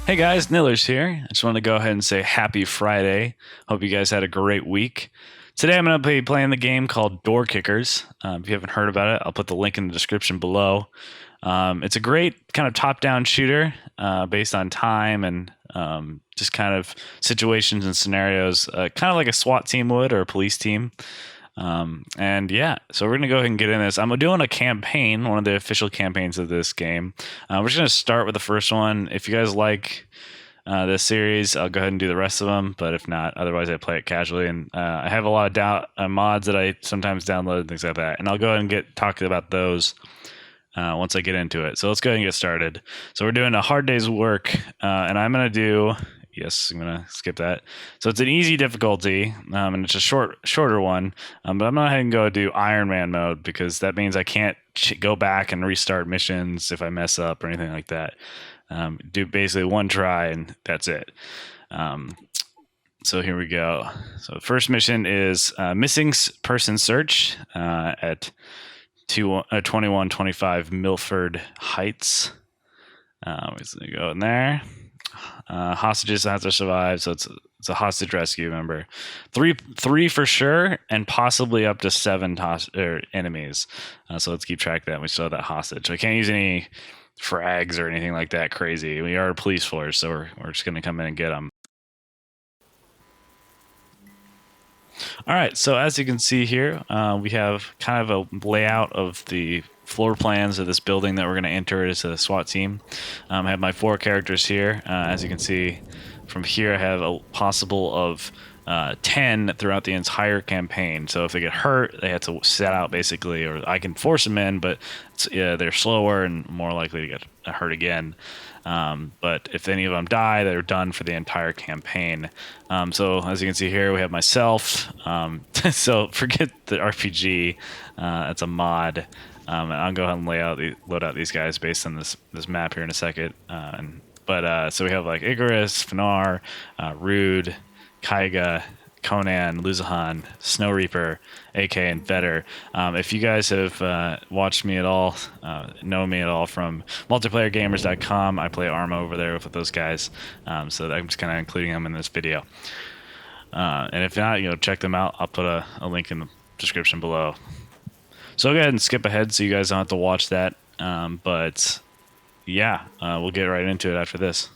Hey guys, Nillers here. I just want to go ahead and say happy Friday. Hope you guys had a great week. Today I'm going to be playing the game called Door Kickers. If you haven't heard about it, I'll put the link in the description below. It's a great kind of top-down shooter based on time and just kind of situations and scenarios, kind of like a SWAT team would or a police team. And yeah, so we're gonna go ahead and get in this. I'm doing a campaign, one of the official campaigns of this game. We're just gonna start with the first one. If you guys like this series, I'll go ahead and do the rest of them. But if not, otherwise I play it casually. And I have a lot of mods that I sometimes download and things like that. And I'll go ahead and get talking about those once I get into it. So let's go ahead and get started. So we're doing a hard day's work, and I'm gonna do. Yes, I'm going to skip that. So it's an easy difficulty, and it's a shorter one. But I'm going to ahead and go do Ironman mode because that means I can't go back and restart missions if I mess up or anything like that. Do basically one try and that's it. So here we go. So the first mission is missing person search at 2125 Milford Heights. We're going to go in there. Hostages have to survive, so it's a hostage rescue. Remember, three for sure, and possibly up to 7 enemies. So let's keep track of that. We still have that hostage. We can't use any frags or anything like that crazy. We are a police force, so we're just gonna come in and get them. All right, so as you can see here, we have kind of a layout of the floor plans of this building that we're going to enter as a SWAT team. I have my 4 characters here. As you can see from here, I have a possible of 10 throughout the entire campaign. So if they get hurt, they have to sit out basically, or I can force them in, but they're slower and more likely to get hurt again. But if any of them die, they're done for the entire campaign. So as you can see here, we have myself. So forget the RPG. That's a mod. And I'll go ahead and load out these guys based on this map here in a second. So we have like Icarus, Finar, Rude, Kaiga, Conan, Luzahan, Snow Reaper, AK, and Vetter. If you guys have watched me at all, know me at all from multiplayergamers.com, I play Arma over there with those guys. So I'm just kind of including them in this video. And if not, check them out. I'll put a link in the description below. So I'll go ahead and skip ahead so you guys don't have to watch that. But yeah, we'll get right into it after this.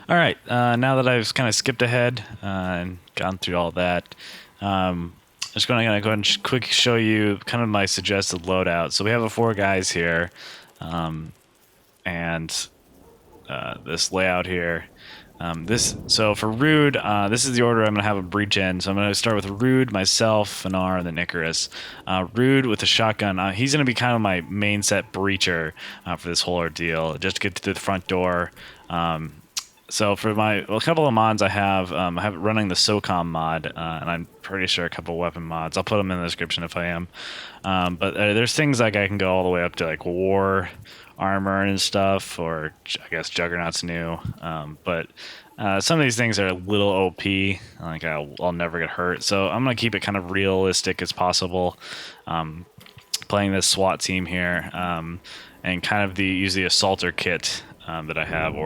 All right, now that I've kind of skipped ahead and gone through all that, I'm just going to go ahead and quick show you kind of my suggested loadout. So we have 4 guys here, and this layout here. So for Rude, this is the order I'm going to have a breach in. So I'm going to start with Rude, myself, Finar, and then Icarus. Rude with the shotgun, he's going to be kind of my main set breacher for this whole ordeal, just to get to the front door. So for a couple of mods I have running the SOCOM mod, and I'm pretty sure a couple of weapon mods. I'll put them in the description if I am. But there's things like I can go all the way up to like war armor and stuff, or I guess Juggernaut's new. But some of these things are a little OP. Like I'll never get hurt. So I'm gonna keep it kind of realistic as possible. Playing this SWAT team here, and kind of use the assaulter kit that I have,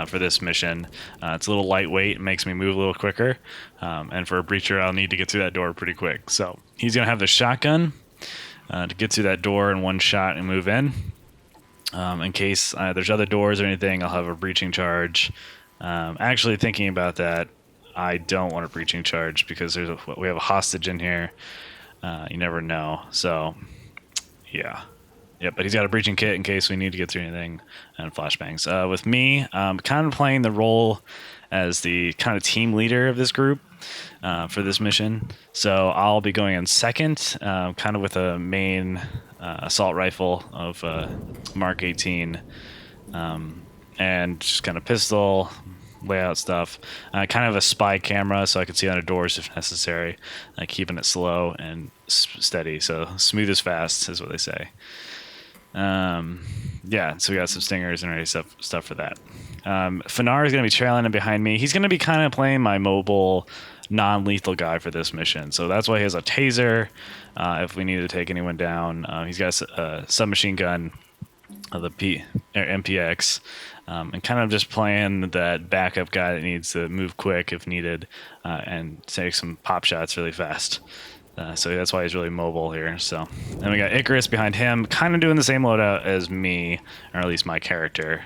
for this mission. It's a little lightweight, it makes me move a little quicker, and for a breacher I'll need to get through that door pretty quick. So he's going to have the shotgun to get through that door in one shot and move in. In case there's other doors or anything, I'll have a breaching charge. Actually thinking about that, I don't want a breaching charge because we have a hostage in here. You never know. So yeah. Yep, but he's got a breaching kit in case we need to get through anything, and flashbangs. With me, I'm kind of playing the role as the kind of team leader of this group for this mission. So I'll be going in second, kind of with a main assault rifle of Mark 18, and just kind of pistol, layout stuff. Kind of a spy camera, so I can see under doors if necessary. Keeping it slow and steady, so smooth is fast is what they say. Yeah, so we got some stingers and ready stuff for that. Fanar is going to be trailing in behind me. He's going to be kind of playing my mobile, non-lethal guy for this mission. So that's why he has a taser if we need to take anyone down. He's got a submachine gun, the MPX, and kind of just playing that backup guy that needs to move quick if needed and take some pop shots really fast. So that's why he's really mobile here. So then we got Icarus behind him, kind of doing the same loadout as me, or at least my character.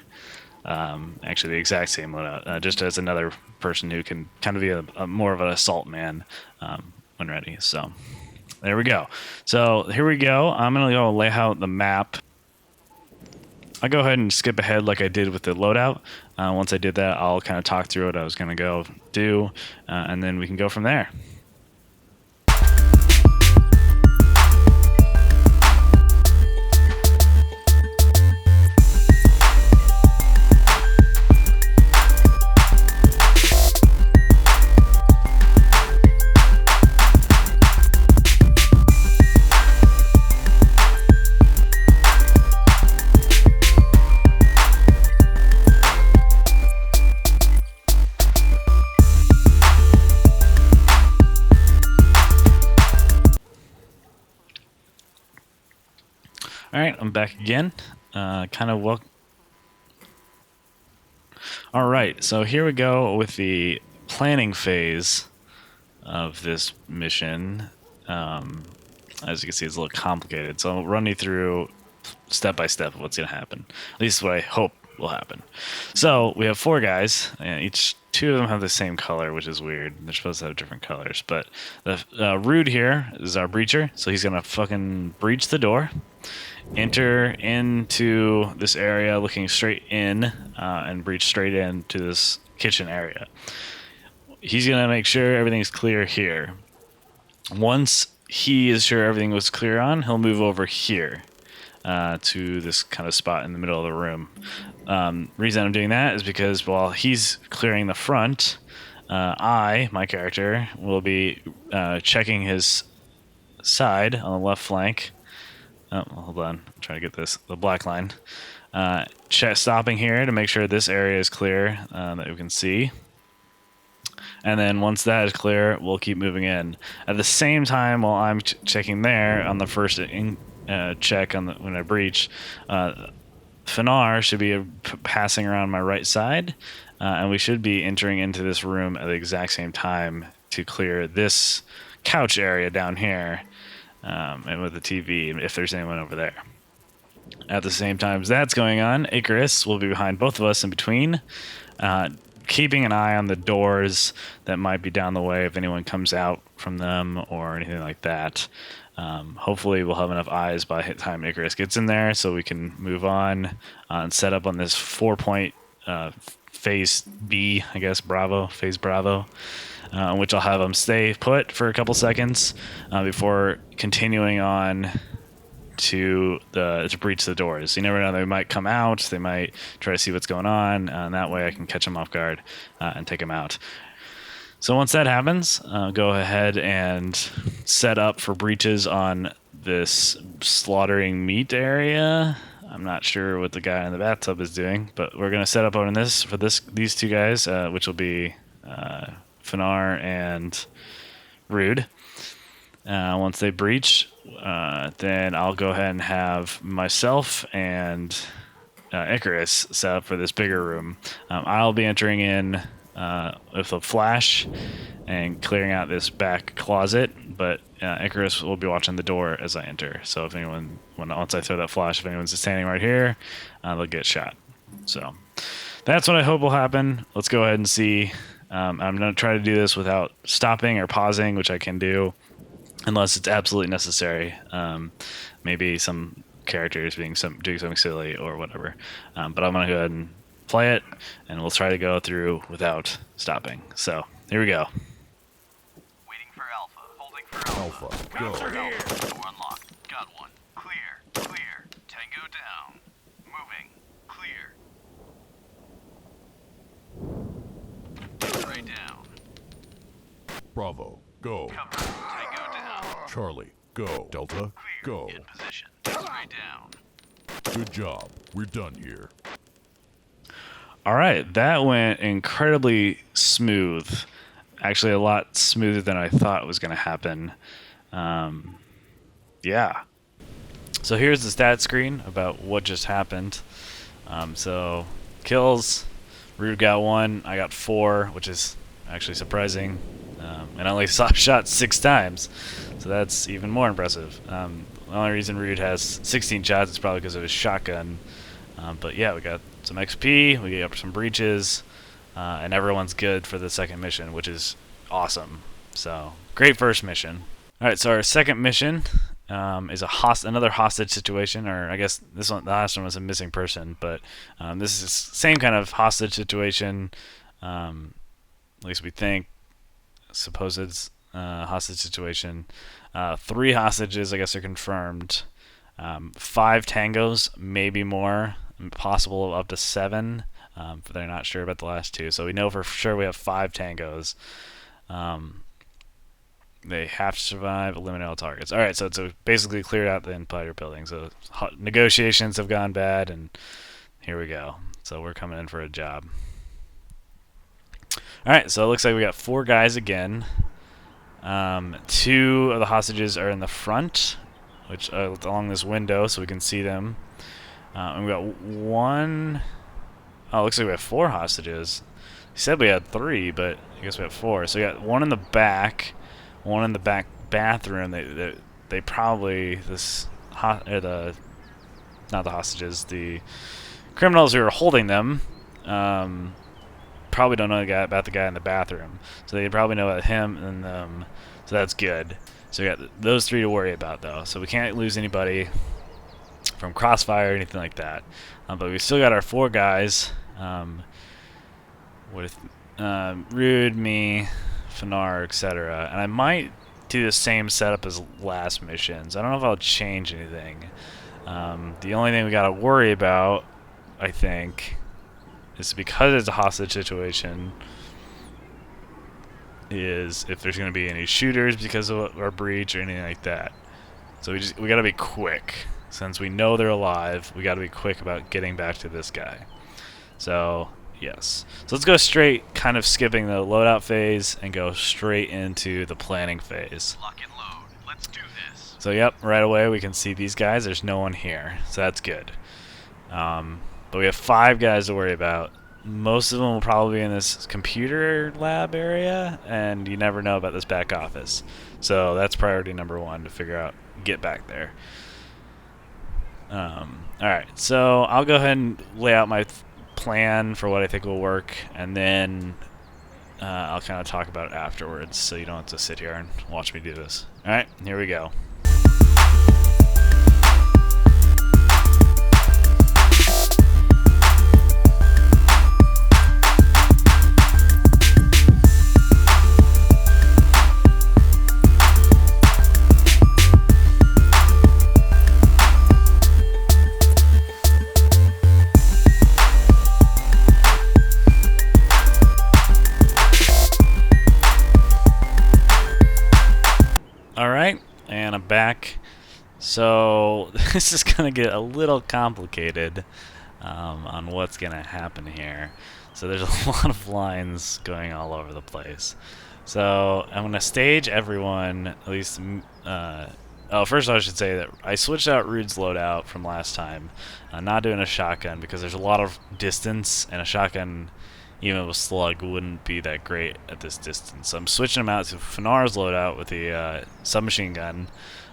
Actually, the exact same loadout, just as another person who can kind of be a more of an assault man when ready. So there we go. So here we go. I'm going to go lay out the map. I'll go ahead and skip ahead like I did with the loadout. Once I did that, I'll kind of talk through what I was going to go do, and then we can go from there. All right, I'm back again. All right, so here we go with the planning phase of this mission. As you can see, it's a little complicated, so I'll run you through step by step of what's going to happen. At least what I hope will happen. So we have 4 guys, and two of them have the same color, which is weird. They're supposed to have different colors, but the Rude here is our breacher, so he's going to fucking breach the door. Enter into this area looking straight in and breach straight into this kitchen area. He's going to make sure everything's clear here. Once he is sure everything was clear on, he'll move over here to this kind of spot in the middle of the room. Reason I'm doing that is because while he's clearing the front, my character, will be checking his side on the left flank. Oh, hold on. I'm trying to get the black line. Stopping here to make sure this area is clear that we can see. And then once that is clear, we'll keep moving in. At the same time, while I'm checking there on the first check when I breach, Fanar should be passing around my right side, and we should be entering into this room at the exact same time to clear this couch area down here. And with the TV, if there's anyone over there. At the same time as that's going on, Icarus will be behind both of us in between, keeping an eye on the doors that might be down the way if anyone comes out from them or anything like that. Hopefully we'll have enough eyes by the time Icarus gets in there so we can move on and set up on this 4-point phase B, I guess, phase Bravo. Which I'll have them stay put for a couple seconds before continuing on to breach the doors. You never know; they might come out. They might try to see what's going on, and that way I can catch them off guard and take them out. So once that happens, go ahead and set up for breaches on this slaughtering meat area. I'm not sure what the guy in the bathtub is doing, but we're gonna set up on this for these 2 guys, which will be Fanar and Rude. Once they breach, then I'll go ahead and have myself and Icarus set up for this bigger room. I'll be entering in with a flash and clearing out this back closet, but Icarus will be watching the door as I enter. So if once I throw that flash, if anyone's standing right here, they'll get shot. So that's what I hope will happen. Let's go ahead and see. I'm going to try to do this without stopping or pausing, which I can do unless it's absolutely necessary. Maybe some characters doing something silly or whatever. But I'm going to go ahead and play it, and we'll try to go through without stopping. So here we go. Waiting for Alpha. Holding for Alpha. Go. Alpha. Door unlocked. Got one. Clear. Tango down. Moving. Clear. X-ray down. Bravo, go. Cover. Tango down. Charlie, go. Delta, Clear. go. In position. X-ray down. Good job. We're done here. All right, that went incredibly smooth. Actually, a lot smoother than I thought was going to happen. Yeah. So here's the stat screen about what just happened. So kills, Rude got 1, I got 4, which is actually surprising. And I only shot 6 times, so that's even more impressive. The only reason Rude has 16 shots is probably because of his shotgun. But yeah, we got some XP, we got some breaches, and everyone's good for the second mission, which is awesome. So, great first mission. Alright, so our second mission is another hostage situation, or I guess the last one was a missing person, but this is the same kind of hostage situation, at least we think, supposed hostage situation. 3 hostages, I guess, are confirmed. 5 tangos, maybe more, possible up to 7, but they're not sure about the last 2. So we know for sure we have 5 tangos. They have to survive, eliminate all targets. Alright, so it's basically cleared out the entire building. So negotiations have gone bad, and here we go. So we're coming in for a job. Alright, so it looks like we got 4 guys again. 2 of the hostages are in the front, which along this window, so we can see them. And we got 1. Oh, it looks like we have 4 hostages. He said we had 3, but I guess we have 4. So we got 1 in the back, 1 in the back bathroom. They probably not the hostages, the criminals who are holding them. Probably don't know about the guy in the bathroom, so they probably know about him and them. So that's good. So we got those 3 to worry about, though. So we can't lose anybody from crossfire or anything like that. But we still got our 4 guys with Rude, me, Fanar, etc. And I might do the same setup as last missions. I don't know if I'll change anything. The only thing we got to worry about, I think, is because it's a hostage situation, is if there's going to be any shooters because of our breach or anything like that. So we got to be quick. Since we know they're alive, we got to be quick about getting back to this guy. So, yes. So let's go straight, kind of skipping the loadout phase, and go straight into the planning phase. Lock and load. Let's do this. So, yep, right away we can see these guys. There's no one here, so that's good. But we have 5 guys to worry about. Most of them will probably be in this computer lab area, and you never know about this back office. So that's priority number 1, to figure out, get back there. Alright, so I'll go ahead and lay out my plan for what I think will work, and then I'll kind of talk about it afterwards, so you don't have to sit here and watch me do this. Alright, here we go. Alright, and I'm back. So this is going to get a little complicated on what's going to happen here. So there's a lot of lines going all over the place. So I'm going to stage everyone, at least... first I should say that I switched out Rude's loadout from last time. Not doing a shotgun because there's a lot of distance, and a shotgun, even with slug, wouldn't be that great at this distance. So I'm switching him out to Fanar's loadout with the submachine gun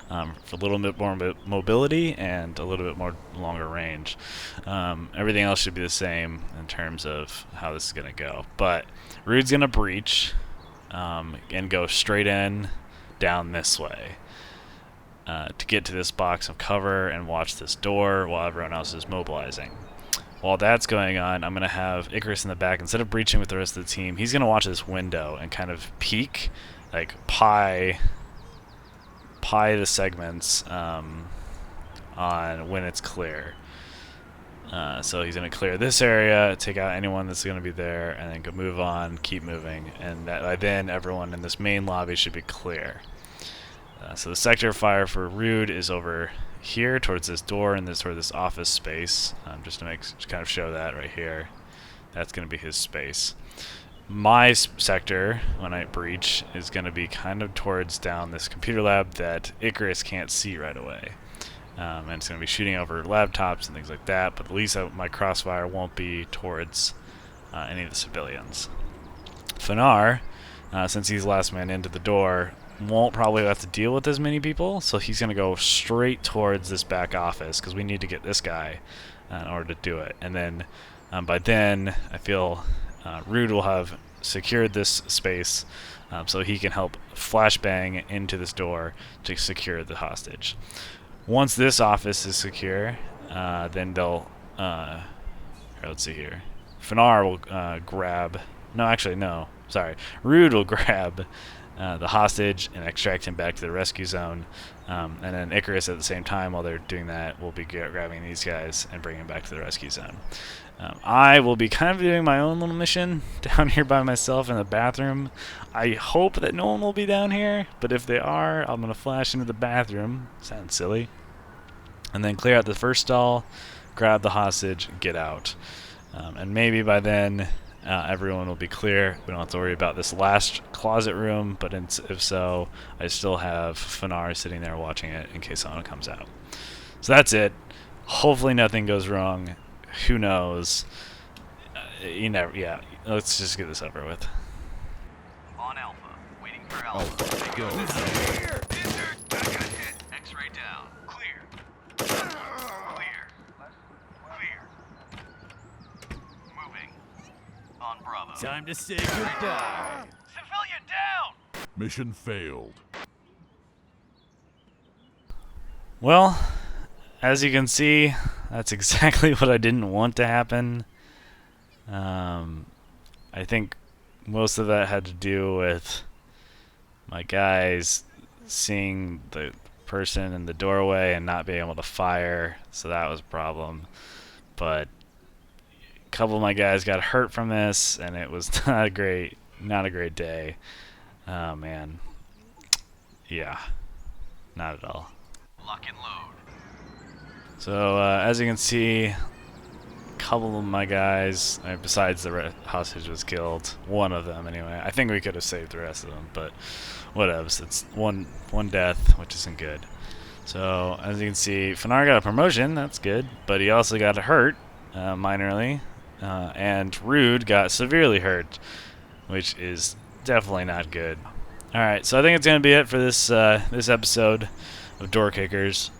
for a little bit more mobility and a little bit more longer range. Everything else should be the same in terms of how this is going to go. But Rude's going to breach and go straight in down this way to get to this box of cover and watch this door while everyone else is mobilizing. While that's going on, I'm going to have Icarus in the back. Instead of breaching with the rest of the team, he's going to watch this window and kind of peek, like pie the segments on when it's clear. So he's going to clear this area, take out anyone that's going to be there, and then go move on, keep moving. And by then, everyone in this main lobby should be clear. So the sector of fire for Rude is over here towards this door and toward this office space. Just to kind of show that right here. That's going to be his space. My sector, when I breach, is going to be kind of towards down this computer lab that Icarus can't see right away. And it's going to be shooting over laptops and things like that, but at least my crossfire won't be towards any of the civilians. Fanar, since he's last man into the door, won't probably have to deal with as many people, so he's going to go straight towards this back office because we need to get this guy in order to do it. And then by then, I feel Rude will have secured this space so he can help flashbang into this door to secure the hostage. Once this office is secure, then they'll... here, let's see here. Fanar will grab... No, actually, no. Sorry. Rude will grab the hostage and extract him back to the rescue zone. And then Icarus, at the same time, while they're doing that, will be grabbing these guys and bringing them back to the rescue zone. I will be kind of doing my own little mission down here by myself in the bathroom. I hope that no one will be down here, but if they are, I'm going to flash into the bathroom. Sounds silly. And then clear out the first stall, grab the hostage, get out. And maybe by then, everyone will be clear. We don't have to worry about this last closet room, but if so, I still have Fanar sitting there watching it in case someone comes out. So that's it. Hopefully nothing goes wrong. Who knows? You never. Yeah. Let's just get this over with. On Alpha. Waiting for Alpha. Alpha, go. Here. I got hit. X-ray down. Clear. Clear. Clear. Moving. On Bravo. Time to say goodbye. Civilian down! Mission failed. Well, as you can see, that's exactly what I didn't want to happen. I think most of that had to do with my guys seeing the person in the doorway and not being able to fire, so that was a problem. But a couple of my guys got hurt from this, and it was not a great day. Oh man, yeah, not at all. Lock and load. So as you can see, a couple of my guys, besides the hostage was killed, one of them anyway. I think we could have saved the rest of them, but whatevs. It's one death, which isn't good. So as you can see, Fanar got a promotion, that's good, but he also got hurt minorly, and Rude got severely hurt, which is definitely not good. All right, so I think it's gonna be it for this this episode of Door Kickers.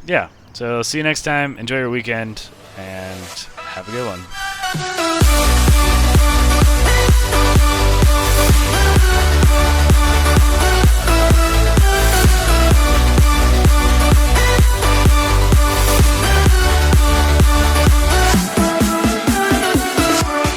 Yeah. So see you next time. Enjoy your weekend and have a good one.